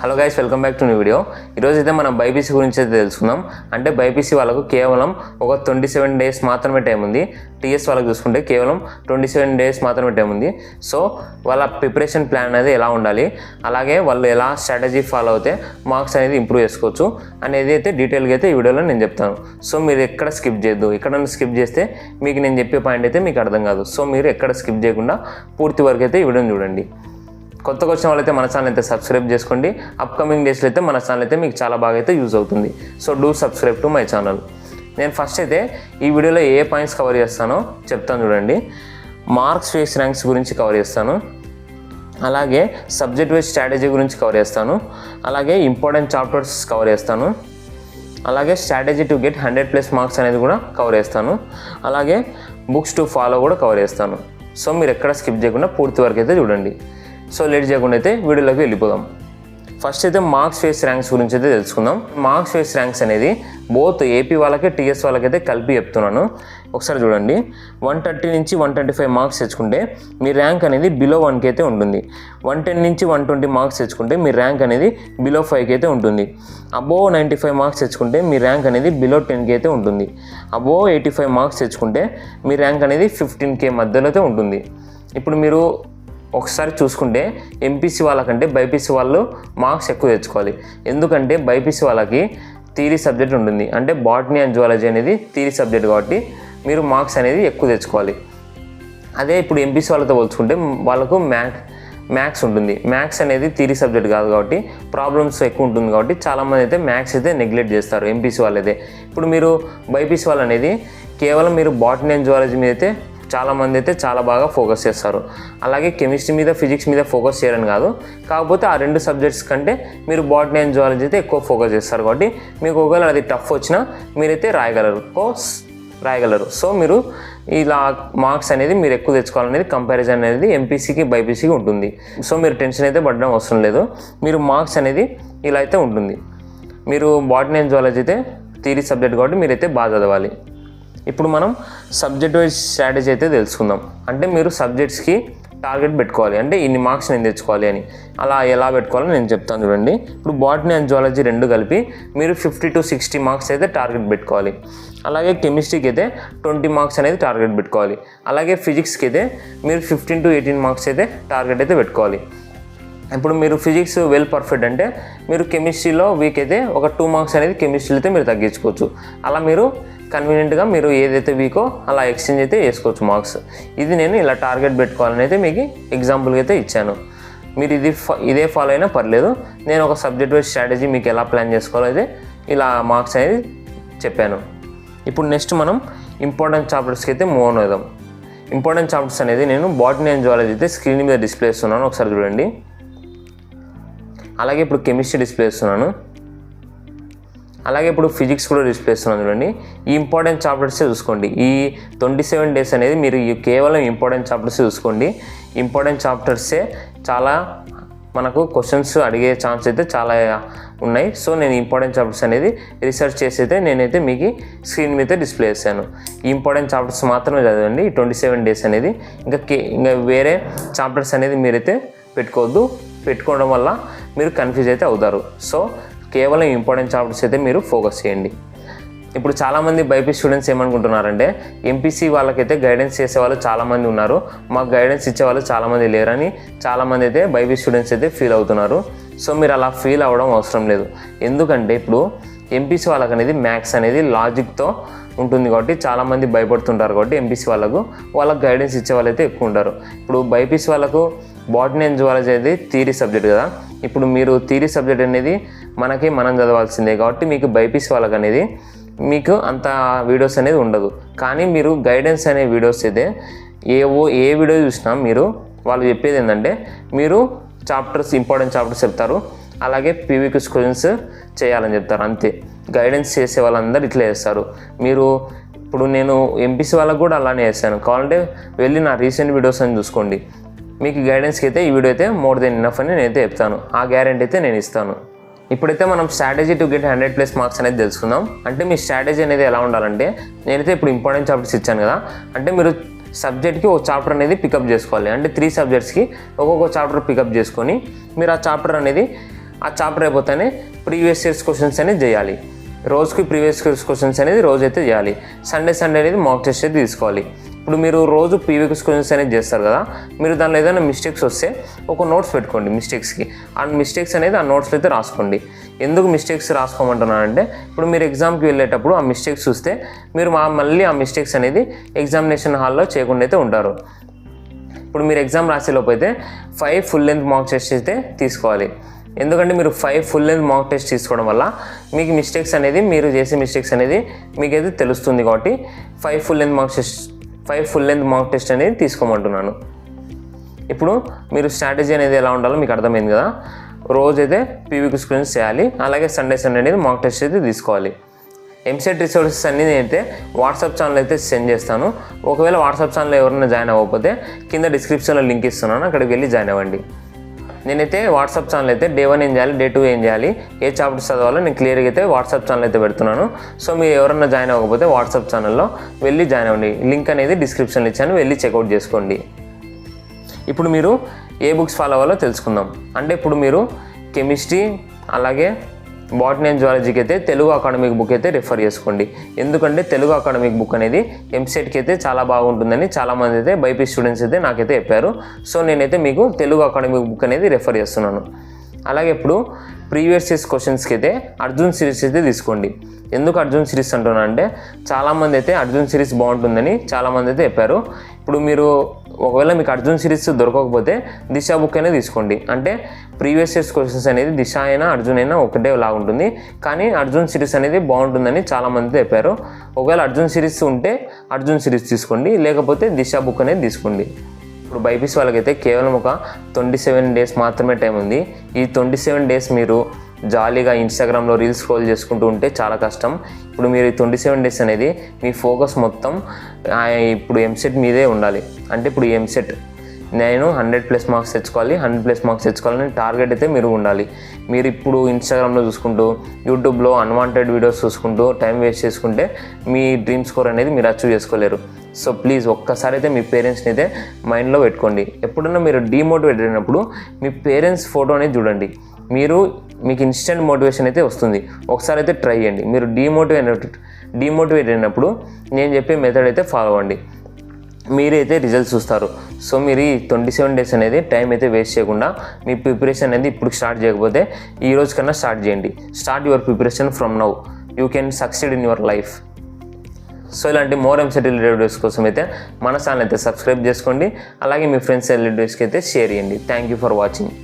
Hello guys, welcome back to new video. ఈరోజు అయితే మనం బైపీసీ గురించి అయితే తెలుసుకుందాం. అంటే బైపీసీ వాళ్ళకు కేవలం ఒక 27 డేస్ మాత్రమే టైం ఉంది. టీఎస్ వాళ్ళకి చూసుకుంటే కేవలం 27 డేస్ మాత్రమే టైం ఉంది. సో వాళ్ళ ప్రిపరేషన్ ప్లాన్ అనేది ఎలా ఉండాలి, అలాగే వాళ్ళు ఎలా స్ట్రాటజీ ఫాలో అయితే మార్క్స్ అనేది ఇంప్రూవ్ చేసుకోవచ్చు అనేది అయితే డీటెయిల్గా అయితే ఈ వీడియోలో నేను చెప్తాను. సో మీరు ఎక్కడ స్కిప్ చేయొద్దు. ఎక్కడైనా స్కిప్ చేస్తే మీకు నేను చెప్పే పాయింట్ అయితే మీకు అర్థం కాదు. సో మీరు ఎక్కడ స్కిప్ చేయకుండా పూర్తి వరకు అయితే ఈ వీడియోని చూడండి. కొత్తగా వచ్చిన వాళ్ళైతే మన ఛానల్ అయితే సబ్స్క్రైబ్ చేసుకోండి. అప్కమింగ్ డేస్లో అయితే మన ఛానల్ అయితే మీకు చాలా బాగా అయితే యూజ్ అవుతుంది. So do subscribe to my channel. నేను ఫస్ట్ అయితే ఈ వీడియోలో ఏ పాయింట్స్ కవర్ చేస్తానో చెప్తాను చూడండి. మార్క్స్ బేస్ ర్యాంక్స్ గురించి కవర్ చేస్తాను, అలాగే సబ్జెక్ట్ వైజ్ స్ట్రాటజీ గురించి కవర్ చేస్తాను, అలాగే ఇంపార్టెంట్ చాప్టర్స్ కవర్ చేస్తాను, అలాగే స్ట్రాటజీ టు గెట్ 100+ మార్క్స్ అనేది కూడా కవర్ చేస్తాను, అలాగే బుక్స్ టు ఫాలో కూడా కవర్ చేస్తాను. సో మీరు ఎక్కడ స్కిప్ చేయకుండా పూర్తి వరకు అయితే చూడండి. సో లేట్ చేయకుండా అయితే వీడియోలోకి వెళ్ళిపోదాం. ఫస్ట్ అయితే మార్క్స్ బేస్ ర్యాంక్స్ గురించి అయితే తెలుసుకుందాం. మార్క్స్ బేస్ ర్యాంక్స్ అనేది బోత్ ఏపీ వాళ్ళకి టీఎస్ వాళ్ళకైతే కలిపి చెప్తున్నాను. ఒకసారి చూడండి. 130 నుంచి 125 మార్క్స్ తెచ్చుకుంటే మీ ర్యాంక్ అనేది బిలో 1కి అయితే ఉంటుంది. 110 నుంచి 120 మార్క్స్ తెచ్చుకుంటే మీ ర్యాంక్ అనేది బిలో 5కి అయితే ఉంటుంది. అబోవ్ 95 మార్క్స్ తెచ్చుకుంటే మీ ర్యాంక్ అనేది బిలో 10కి అయితే ఉంటుంది. అబోవ్ 85 మార్క్స్ తెచ్చుకుంటే మీ ర్యాంక్ అనేది 15K మధ్యలో అయితే ఉంటుంది. ఇప్పుడు మీరు ఒకసారి చూసుకుంటే ఎంపీసీ వాళ్ళకంటే బైపీసీ వాళ్ళు మార్క్స్ ఎక్కువ తెచ్చుకోవాలి. ఎందుకంటే బైపీసీ వాళ్ళకి థియరీ సబ్జెక్ట్ ఉంటుంది. అంటే బాటనీ అండ్ జువాలజీ అనేది థియరీ సబ్జెక్ట్ కాబట్టి మీరు మార్క్స్ అనేది ఎక్కువ తెచ్చుకోవాలి. అదే ఇప్పుడు ఎంపీసీ వాళ్ళతో పోల్చుకుంటే వాళ్ళకు మ్యాథ్స్ ఉంటుంది. మ్యాథ్స్ అనేది థియరీ సబ్జెక్ట్ కాదు కాబట్టి ప్రాబ్లమ్స్ ఎక్కువ ఉంటుంది కాబట్టి చాలామంది అయితే మ్యాథ్స్ అయితే నెగ్లెక్ట్ చేస్తారు ఎంపీసీ వాళ్ళైతే. ఇప్పుడు మీరు బైపీసీ వాళ్ళు అనేది కేవలం మీరు బాటనీ అండ్ జువాలజీ మీద అయితే చాలామంది అయితే చాలా బాగా ఫోకస్ చేస్తారు. అలాగే కెమిస్ట్రీ మీద ఫిజిక్స్ మీద ఫోకస్ చేయరని కాదు, కాకపోతే ఆ రెండు సబ్జెక్ట్స్ కంటే మీరు బాటనీ అండ్ జువాలజీ అయితే ఎక్కువ ఫోకస్ చేస్తారు కాబట్టి మీకు ఒకవేళ అది టఫ్ వచ్చినా మీరైతే రాయగలరు. సో మీరు ఇలా మార్క్స్ అనేది మీరు ఎక్కువ తెచ్చుకోవాలనేది కంపారిజన్ అనేది ఎంపీసీకి బైపీసీకి ఉంటుంది. సో మీరు టెన్షన్ అయితే పడడం అవసరం లేదు. మీరు మార్క్స్ అనేది ఇలా అయితే ఉంటుంది. మీరు బాటనీ అండ్ జువాలజీ అయితే థియరీ సబ్జెక్ట్ కాబట్టి మీరైతే బాగా చదవాలి. ఇప్పుడు మనం సబ్జెక్ట్ వైజ్ స్ట్రాటజీ అయితే తెలుసుకుందాం. అంటే మీరు సబ్జెక్ట్స్కి టార్గెట్ పెట్టుకోవాలి. అంటే ఇన్ని మార్క్స్ నేను తెచ్చుకోవాలి అని అలా ఎలా పెట్టుకోవాలో నేను చెప్తాను చూడండి. ఇప్పుడు బాటనీ అండ్ జువాలజీ రెండు కలిపి మీరు 50 to 60 మార్క్స్ అయితే టార్గెట్ పెట్టుకోవాలి. అలాగే కెమిస్ట్రీకి అయితే 20 మార్క్స్ అనేది టార్గెట్ పెట్టుకోవాలి. అలాగే ఫిజిక్స్కి అయితే మీరు 15 to 18 మార్క్స్ అయితే టార్గెట్ అయితే పెట్టుకోవాలి. ఇప్పుడు మీరు ఫిజిక్స్ వెల్ పర్ఫెక్ట్ అంటే మీరు కెమిస్ట్రీలో వీక్ అయితే ఒక 2 మార్క్స్ అనేది కెమిస్ట్రీలో అయితే మీరు తగ్గించుకోవచ్చు. అలా మీరు కన్వీనియంట్గా మీరు ఏదైతే వీకో అలా ఎక్స్చేంజ్ అయితే చేసుకోవచ్చు మార్క్స్. ఇది నేను ఇలా టార్గెట్ పెట్టుకోవాలని అయితే మీకు ఎగ్జాంపుల్గా అయితే ఇచ్చాను. మీరు ఇదే ఫాలో అయినా పర్లేదు. నేను ఒక సబ్జెక్ట్ వైజ్ స్ట్రాటజీ మీకు ఎలా ప్లాన్ చేసుకోవాలో అయితే ఇలా మార్క్స్ అనేది చెప్పాను. ఇప్పుడు నెక్స్ట్ మనం ఇంపార్టెంట్ చాప్టర్స్కి అయితే మూవ్ ఆన్ అవుదాం. ఇంపార్టెంట్ చాప్టర్స్ అనేది నేను బాటనీ అండ్ జువాలజీ అయితే స్క్రీన్ మీద డిస్ప్లే చేస్తున్నాను, ఒకసారి చూడండి. అలాగే ఇప్పుడు కెమిస్ట్రీ డిస్ప్లే చేస్తున్నాను. అలాగే ఇప్పుడు ఫిజిక్స్ కూడా డిస్ప్లే చేస్తున్నాను చూడండి. ఈ ఇంపార్టెంట్ చాప్టర్సే చూసుకోండి. ఈ 27 డేస్ అనేది మీరు కేవలం ఇంపార్టెంట్ చాప్టర్సే చూసుకోండి. ఇంపార్టెంట్ చాప్టర్సే చాలా మనకు క్వశ్చన్స్ అడిగే ఛాన్స్ అయితే చాలా ఉన్నాయి. సో నేను ఇంపార్టెంట్ చాప్టర్స్ అనేది రీసెర్చ్ చేసి అయితే నేనైతే మీకు స్క్రీన్ మీద డిస్ప్లే చేశాను. ఈ ఇంపార్టెంట్ చాప్టర్స్ మాత్రమే చదవండి ఈ 27 డేస్ అనేది. ఇంకా వేరే చాప్టర్స్ అనేది మీరైతే పెట్టుకోవడం వల్ల మీరు కన్ఫ్యూజ్ అయితే అవుతారు. సో కేవలం ఇంపార్టెంట్ చాప్టర్స్ అయితే మీరు ఫోకస్ చేయండి. ఇప్పుడు చాలామంది బైపీసీ స్టూడెంట్స్ ఏమనుకుంటున్నారంటే ఎంపీసీ వాళ్ళకైతే గైడెన్స్ చేసేవాళ్ళు చాలామంది ఉన్నారు, మాకు గైడెన్స్ ఇచ్చేవాళ్ళు చాలామంది లేరని చాలామంది అయితే బైపీసీ స్టూడెంట్స్ అయితే ఫీల్ అవుతున్నారు. సో మీరు అలా ఫీల్ అవ్వడం అవసరం లేదు. ఎందుకంటే ఇప్పుడు ఎంపీసీ వాళ్ళకి అనేది మ్యాథ్స్ అనేది లాజిక్తో ఉంటుంది కాబట్టి చాలామంది భయపడుతుంటారు కాబట్టి ఎంపీసీ వాళ్ళకు గైడెన్స్ ఇచ్చే వాళ్ళు అయితే ఎక్కువ ఉంటారు. ఇప్పుడు బైపీసీ వాళ్ళకు బాటనీ అండ్ జువాలజీ అనేది థియరీ సబ్జెక్ట్ కదా. ఇప్పుడు మీరు థియరీ సబ్జెక్ట్ అనేది మనం చదవాల్సిందే కాబట్టి మీకు బైపీసీ వాళ్ళకి అనేది మీకు అంత వీడియోస్ అనేది ఉండదు. కానీ మీరు గైడెన్స్ అనే వీడియోస్ అయితే ఏ వీడియో చూసినా మీరు వాళ్ళు చెప్పేది ఏంటంటే మీరు ఇంపార్టెంట్ చాప్టర్స్ చెప్తారు, అలాగే పీవీక్యూస్ క్వశ్చన్స్ చేయాలని చెప్తారు. అంతే. గైడెన్స్ చేసే వాళ్ళందరూ ఇట్లా చేస్తారు. ఇప్పుడు నేను ఎంపీసీ వాళ్ళకు కూడా అలానే చేస్తాను. కావాలంటే వెళ్ళి నా రీసెంట్ వీడియోస్ అని చూసుకోండి. మీకు గైడెన్స్కి అయితే ఈ వీడియో అయితే మోర్ దెన్ ఇనఫ్ అని నేనైతే చెప్తాను. ఆ గ్యారెంటీ అయితే నేను ఇస్తాను. ఇప్పుడైతే మనం స్ట్రాటజీ టు గెట్ 100+ మార్క్స్ అనేది తెలుసుకుందాం. అంటే మీ స్ట్రాటజీ అనేది ఎలా ఉండాలంటే నేనైతే ఇప్పుడు ఇంపార్టెంట్ చాప్టర్స్ ఇచ్చాను కదా. అంటే మీరు సబ్జెక్ట్కి ఒక చాప్టర్ అనేది పికప్ చేసుకోవాలి. అంటే 3 సబ్జెక్ట్స్కి ఒక్కొక్క చాప్టర్ పికప్ చేసుకొని మీరు ఆ చాప్టర్ అనేది ఆ చాప్టర్ అయిపోతేనే ప్రీవియస్ ఇయర్స్ క్వశ్చన్స్ అనేది చేయాలి. రోజుకి ప్రీవియస్ ఇయర్స్ క్వశ్చన్స్ అనేది రోజైతే చేయాలి. సండే అనేది మాక్ టెస్ట్ అయితే తీసుకోవాలి. ఇప్పుడు మీరు రోజు ప్రీవియస్ క్వశ్చన్స్ అనేది చేస్తారు కదా, మీరు దానిలో ఏదైనా మిస్టేక్స్ వస్తే ఒక నోట్స్ పెట్టుకోండి మిస్టేక్స్కి. ఆ మిస్టేక్స్ అనేది ఆ నోట్స్లో అయితే రాసుకోండి. ఎందుకు మిస్టేక్స్ రాసుకోమంటున్నానంటే, ఇప్పుడు మీరు ఎగ్జామ్కి వెళ్ళేటప్పుడు ఆ మిస్టేక్స్ చూస్తే మీరు మళ్ళీ ఆ మిస్టేక్స్ అనేది ఎగ్జామినేషన్ హాల్లో చేయకుండా అయితే ఉంటారు. ఇప్పుడు మీరు ఎగ్జామ్ రాసేలోపు అయితే 5 ఫుల్ లెంత్ మాక్ టెస్ట్ అయితే తీసుకోవాలి. ఎందుకంటే మీరు 5 ఫుల్ లెంత్ మాక్ టెస్ట్ తీసుకోవడం వల్ల మీకు మిస్టేక్స్ అనేది, మీరు చేసే మిస్టేక్స్ అనేది మీకైతే తెలుస్తుంది. కాబట్టి 5 ఫుల్ లెంత్ మాక్ టెస్ట్ అనేది తీసుకోమంటున్నాను. ఇప్పుడు మీరు స్ట్రాటజీ అనేది ఎలా ఉండాలో మీకు అర్థమైంది కదా. రోజైతే పీవీక్యూ క్వశ్చన్స్ చేయాలి, అలాగే సండే అనేది మాక్ టెస్ట్ అయితే తీసుకోవాలి. ఎంసెట్ రిసోర్సెస్ అన్నీ నేనైతే వాట్సాప్ ఛానల్ అయితే సెండ్ చేస్తాను. ఒకవేళ వాట్సాప్ ఛానల్లో ఎవరైనా జాయిన్ అవ్వకపోతే కింద డిస్క్రిప్షన్లో లింక్ ఇస్తున్నాను, అక్కడికి వెళ్ళి జాయిన్ అవ్వండి. నేనైతే వాట్సాప్ ఛానల్ అయితే డే 1 ఏం చేయాలి, డే 2 ఏం చేయాలి, ఏ చాప్టర్స్ చదవాలో నేను క్లియర్గా అయితే వాట్సాప్ ఛానల్ అయితే పెడుతున్నాను. సో మీరు ఎవరైనా జాయిన్ అవ్వకపోతే వాట్సాప్ ఛానల్లో వెళ్ళి జాయిన్ అవ్వండి. లింక్ అనేది డిస్క్రిప్షన్లో ఇచ్చాను, వెళ్ళి చెక్అవుట్ చేసుకోండి. ఇప్పుడు మీరు ఏ బుక్స్ ఫాలో అవ్వాలో తెలుసుకుందాం. అంటే ఇప్పుడు మీరు కెమిస్ట్రీ అలాగే బాటనీ అండ్ జువాలజీకి అయితే తెలుగు అకాడమిక్ బుక్ అయితే రిఫర్ చేసుకోండి. ఎందుకంటే తెలుగు అకాడమిక్ బుక్ అనేది ఎంసెట్కి అయితే చాలా బాగుంటుందని చాలామంది అయితే బైపీసీ స్టూడెంట్స్ అయితే నాకైతే చెప్పారు. సో నేనైతే మీకు తెలుగు అకాడమిక్ బుక్ అనేది రిఫర్ చేస్తున్నాను. అలాగే ఇప్పుడు ప్రీవియస్ ఇయర్స్ క్వశ్చన్స్కి అయితే అర్జున్ సిరీస్ అయితే తీసుకోండి. ఎందుకు అర్జున్ సిరీస్ అంటున్నా అంటే, చాలామంది అయితే అర్జున్ సిరీస్ బాగుంటుందని చాలామంది అయితే చెప్పారు. ఇప్పుడు మీరు ఒకవేళ మీకు అర్జున్ సిరీస్ దొరకకపోతే దిశ బుక్ అనేది తీసుకోండి. అంటే ప్రీవియస్ ఇయర్స్ క్వశ్చన్స్ అనేది దిశ అయినా అర్జున్ అయినా ఒకటే లాగా ఉంటుంది, కానీ అర్జున్ సిరీస్ అనేది బాగుంటుందని చాలామంది చెప్పారు. ఒకవేళ అర్జున్ సిరీస్ ఉంటే అర్జున్ సిరీస్ తీసుకోండి, లేకపోతే దిశ బుక్ అనేది తీసుకోండి. ఇప్పుడు బైపీసీ వాళ్ళకైతే కేవలం ఒక 27 డేస్ మాత్రమే టైం ఉంది. ఈ 27 డేస్ మీరు జాలీగా ఇన్స్టాగ్రామ్లో రీల్స్ స్క్రోల్ చేసుకుంటూ ఉంటే చాలా కష్టం. ఇప్పుడు మీరు 27 డేస్ అనేది మీ ఫోకస్ మొత్తం ఇప్పుడు ఎంసెట్ మీదే ఉండాలి. అంటే ఇప్పుడు ఈ ఎంసెట్ నేను 100+ మార్క్స్ తెచ్చుకోవాలి, 100+ మార్క్స్ తెచ్చుకోవాలని టార్గెట్ అయితే మీరు ఉండాలి. మీరు ఇప్పుడు ఇన్స్టాగ్రామ్లో చూసుకుంటూ, యూట్యూబ్లో అన్వాంటెడ్ వీడియోస్ చూసుకుంటూ టైం వేస్ట్ చేసుకుంటే మీ డ్రీమ్ స్కోర్ అనేది మీరు అచీవ్ చేసుకోలేరు. సో ప్లీజ్ ఒక్కసారి అయితే మీ పేరెంట్స్ని అయితే మైండ్లో పెట్టుకోండి. ఎప్పుడన్నా మీరు డీమోటివేట్ అయినప్పుడు మీ పేరెంట్స్ ఫోటో అనేది చూడండి, మీకు ఇన్స్టెంట్ మోటివేషన్ అయితే వస్తుంది. ఒకసారి అయితే ట్రై చేయండి. మీరు డీమోటివేట్ అయినప్పుడు నేను చెప్పే మెథడ్ అయితే ఫాలో అవ్వండి, మీరైతే రిజల్ట్స్ చూస్తారు. సో మీరు ఈ 27 డేస్ అనేది టైం అయితే వేస్ట్ చేయకుండా మీ ప్రిపరేషన్ అనేది ఇప్పుడు స్టార్ట్ చేయకపోతే ఈ రోజు కన్నా స్టార్ట్ చేయండి. Start your preparation from now, you can succeed in your life. So ఇలాంటి మోర్ ఎంసెట్ రిలేటెడ్ వీడియోస్ కోసం అయితే మన ఛానల్ అయితే సబ్స్క్రైబ్ చేసుకోండి. అలాగే మీ ఫ్రెండ్స్ రిలేటివ్స్కి అయితే షేర్ చేయండి. Thank you for watching.